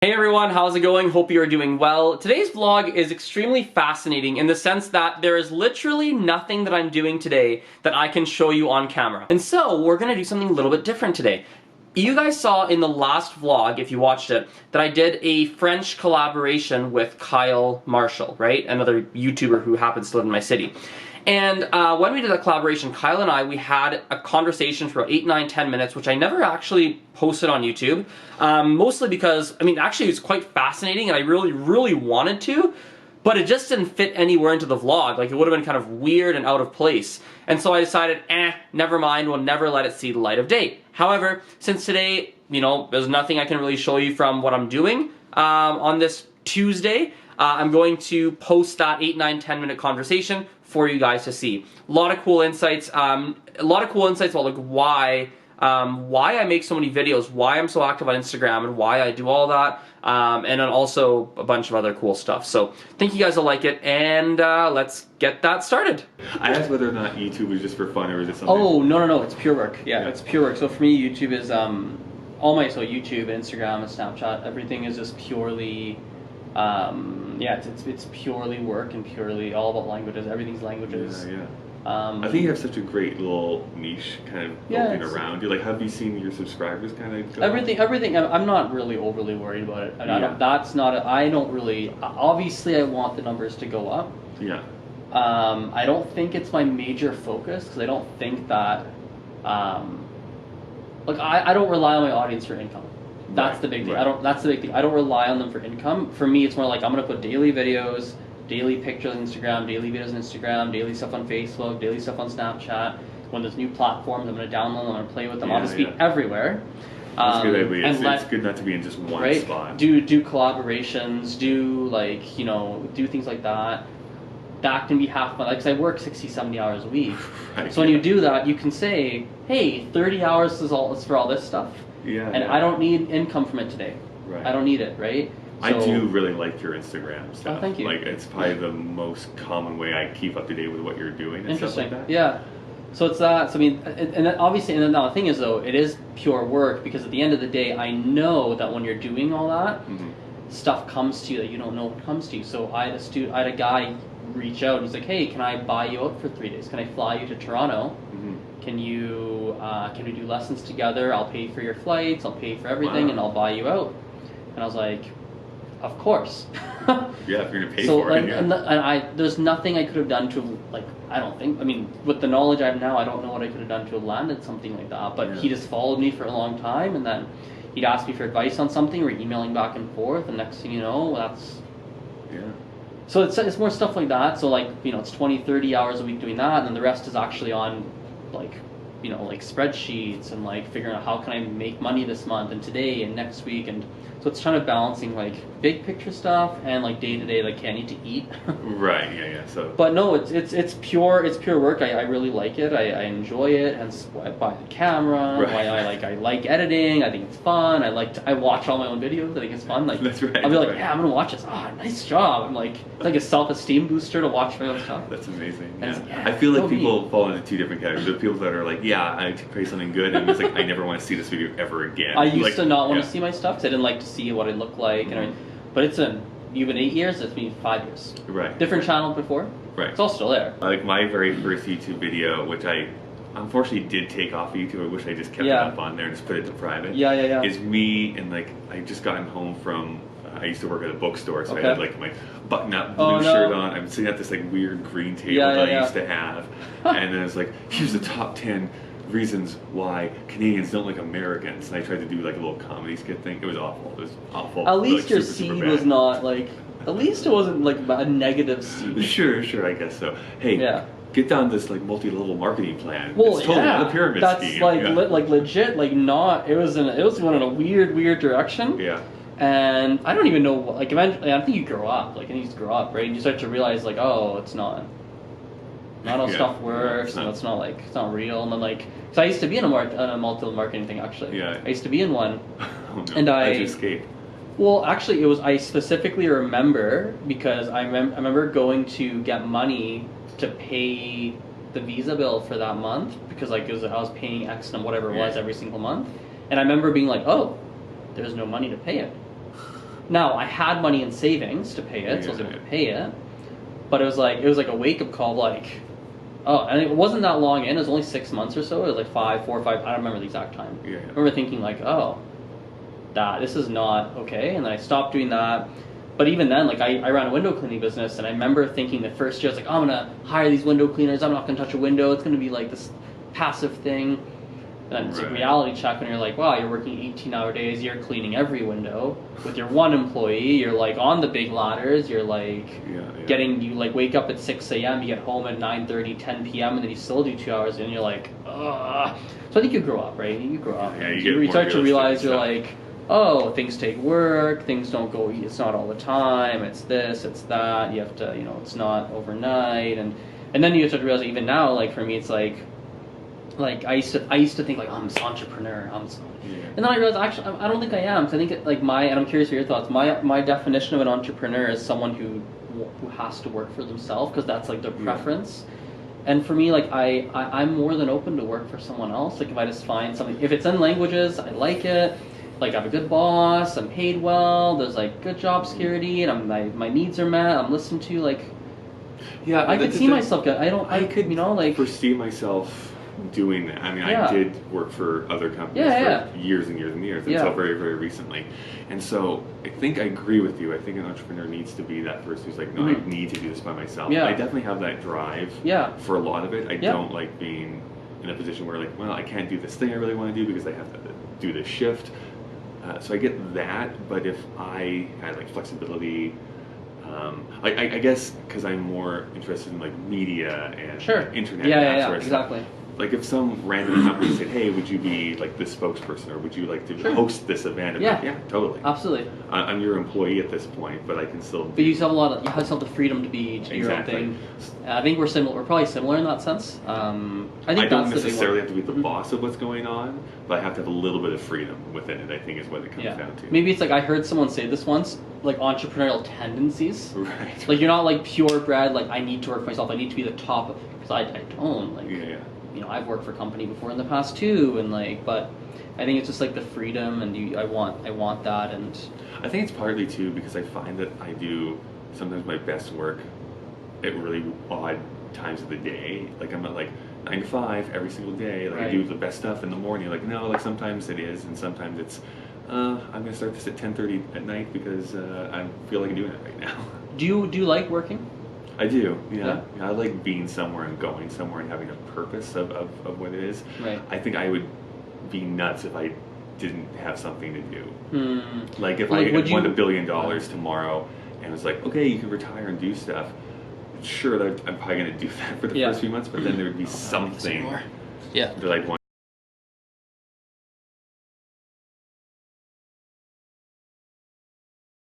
Hey everyone, how's it going? Hope you are doing well. Today's vlog is extremely fascinating in the sense that there is literally nothing that I'm doing today that I can show you on camera. And so we're gonna do something a little bit different today. You guys saw in the last vlog, if you watched it, that I did a French collaboration with Kyle Marshall, right? Another YouTuber who happens to live in my city. And when we did that collaboration, Kyle and I, we had a conversation for about 8, 9, 10 minutes, which I never actually posted on YouTube. Mostly because, I mean, actually it was quite fascinating and I really wanted to, but it just didn't fit anywhere into the vlog. Like, it would have been kind of weird and out of place. And so I decided, never mind, we'll never let it see the light of day. However, since today, you know, there's nothing I can really show you from what I'm doing on this Tuesday, I'm going to post that 8, 9, 10 minute conversation for you guys to see. A lot of cool insights, about like why I make so many videos, why I'm so active on Instagram, and why I do all that, and then also a bunch of other cool stuff. So, think you guys will like it, and let's get that started. I asked whether or not YouTube was just for fun, or is it something? Oh, no, it's pure work. Yeah, it's pure work. So for me, YouTube is, YouTube, Instagram, and Snapchat, everything is just purely, it's purely work and purely all about languages. Everything's languages. Yeah. I think you have such a great little niche kind of moving around you. Like, have you seen your subscribers kind of go Everything. I'm not really overly worried about it. And I don't really. Obviously, I want the numbers to go up. Yeah. I don't think it's my major focus because I don't think that. I don't rely on my audience for income. That's the big thing. Right. That's the big thing. I don't rely on them for income. For me, it's more like I'm gonna put daily videos, daily pictures on Instagram, daily videos on Instagram, daily stuff on Facebook, daily stuff on Snapchat. When there's new platforms, I'm gonna download them, I'm gonna play with them. I'll just be everywhere. That's a good idea. It's good not to be in just one spot. Do collaborations, do things like that. That can be half my life, because I work 60, 70 hours a week. Right. So when you do that, you can say, hey, 30 hours is for all this stuff. And I don't need income from it today. Right. I don't need it, right? So, I do really like your Instagram stuff. Oh, thank you. Like, it's probably the most common way I keep up to date with what you're doing and stuff like that. Yeah. So it's that. So I mean, and then obviously, and then the thing is though, it is pure work, because at the end of the day, I know that when you're doing all that, stuff comes to you that you don't know what comes to you. So I had a guy reach out. He's like, hey, can I buy you out for 3 days? Can I fly you to Toronto? Can we do lessons together? I'll pay for your flights, I'll pay for everything, and I'll buy you out. And I was like, of course. Yeah, if you're gonna pay for it. And there's nothing I could have done to, like, I don't think. I mean, with the knowledge I have now, I don't know what I could have done to have landed something like that. But he just followed me for a long time, and then he'd ask me for advice on something. We're emailing back and forth, and next thing you know, that's. Yeah. So it's more stuff like that. So like, it's 20, 30 hours a week doing that, and then the rest is actually on, like spreadsheets and like figuring out how can I make money this month and today and next week, and so it's kind of balancing like big picture stuff and like day to day, like, I need to eat. Right. Yeah. So. But no, it's pure work. I really like it. I enjoy it, hence why I buy the camera. Right. Why I like editing. I think it's fun. I watch all my own videos. I think it's fun. Like, that's right. I'll be like, yeah, I'm gonna watch this. Nice job. I'm like, it's like a self-esteem booster to watch my own stuff. That's amazing. Yeah. I feel like people fall into two different categories. There are people that are like, yeah, I create something good, and it's like, I never want to see this video ever again. I used to not want to see my stuff because I didn't like to see what it looked like. But you've been 8 years, it's been 5 years. Right. Different channel before. Right. It's all still there. Like my very first YouTube video, which I unfortunately did take off YouTube. I wish I just kept it up on there and just put it to private. Yeah. Is me, and like, I just gotten home from, I used to work at a bookstore, so I had like my button-up blue shirt on. I'm sitting at this like weird green table that I used to have, and then it's like, here's the top 10 reasons why Canadians don't like Americans, and I tried to do like a little comedy skit thing. It was awful. It was awful. At least like, your super seed bad. was not like. At least it wasn't like a negative seed. Sure, I guess so. Hey, get down this like multi-level marketing plan. Well, it's totally not a pyramid scheme. That's like legit. Like, not. It was going in a weird direction. Yeah. And I don't even know. Like, eventually, I think you grow up. Like, you just grow up, right? And you start to realize, like, oh, it's not. Not all stuff works, and it's not real. And then, like, so I used to be in a multi-level marketing thing, actually. Yeah. I used to be in one. Oh, no. And How'd you escape? Well, actually, I specifically remember because I remember going to get money to pay the Visa bill for that month, because like I was paying X and whatever it was every single month, and I remember being like, oh, there's no money to pay it. Now, I had money in savings to pay it, so I was able to pay it. But it was like a wake-up call, like, oh, and it wasn't that long in. It was only 6 months or so. It was like 4 or 5. I don't remember the exact time. Yeah. I remember thinking like, oh, this is not okay. And then I stopped doing that. But even then, like I ran a window cleaning business, and I remember thinking the first year, I was like, I'm gonna hire these window cleaners. I'm not gonna touch a window. It's gonna be like this passive thing. And it's a reality check when you're like, wow, you're working 18-hour days. You're cleaning every window with your one employee. You're like on the big ladders. You're like you like wake up at 6 a.m. You get home at 9:30, 10 p.m. and then you still do 2 hours, and you're like, ugh. So I think you grow up, right? You grow up. Yeah, you start to realize you're like, oh, things take work, things don't go, it's not all the time, it's this, it's that, you have to, it's not overnight, and then you start to realize, even now, like for me, it's like I used to think like, I'm this entrepreneur, and then I realized, actually, I don't think I am, because I think, and I'm curious for your thoughts, my definition of an entrepreneur is someone who has to work for themselves, because that's like their preference. And for me, like I'm more than open to work for someone else, like if I just find something, if it's in languages, I like it. Like I have a good boss, I'm paid well, there's like good job security, and my needs are met, I'm listened to, like, I could see myself, I could foresee myself doing that. I mean, I did work for other companies for years and years and years, until very, very recently. And so I think I agree with you. I think an entrepreneur needs to be that person who's like, no, I need to do this by myself. I definitely have that drive for a lot of it. I don't like being in a position where like, well, I can't do this thing I really want to do because I have to do this shift. So I get that, but if I had like flexibility, I guess because I'm more interested in like media and internet and that sort of stuff. Like if some random company said, "Hey, would you be like this spokesperson, or would you like to host this event?" I'm like, yeah, totally, absolutely. I'm your employee at this point, but I can still. But you still have you still have the freedom to be your own thing. I think we're similar. We're probably similar in that sense. I don't necessarily have to be the boss of what's going on, but I have to have a little bit of freedom within it. I think is what it comes down to. Maybe it's like I heard someone say this once, like entrepreneurial tendencies. Right. Like you're not like purebred. Like I need to work for myself. I need to be the top. Because I don't. Like, I've worked for a company before in the past too, and like, but I think it's just like the freedom, and I want that, and I think it's partly too because I find that I do sometimes my best work at really odd times of the day. Like I'm not like 9 to 5 every single day. Like I do the best stuff in the morning. Like no, like sometimes it is, and sometimes it's I'm gonna start this at 10:30 at night because I feel like doing it right now. Do you like working? I do, yeah. I like being somewhere and going somewhere and having a purpose of what it is. Right. I think I would be nuts if I didn't have something to do. Like if I won $1 billion tomorrow and was like, okay, you can retire and do stuff. Sure, I'm probably going to do that for the first few months, but then there would be something that I'd want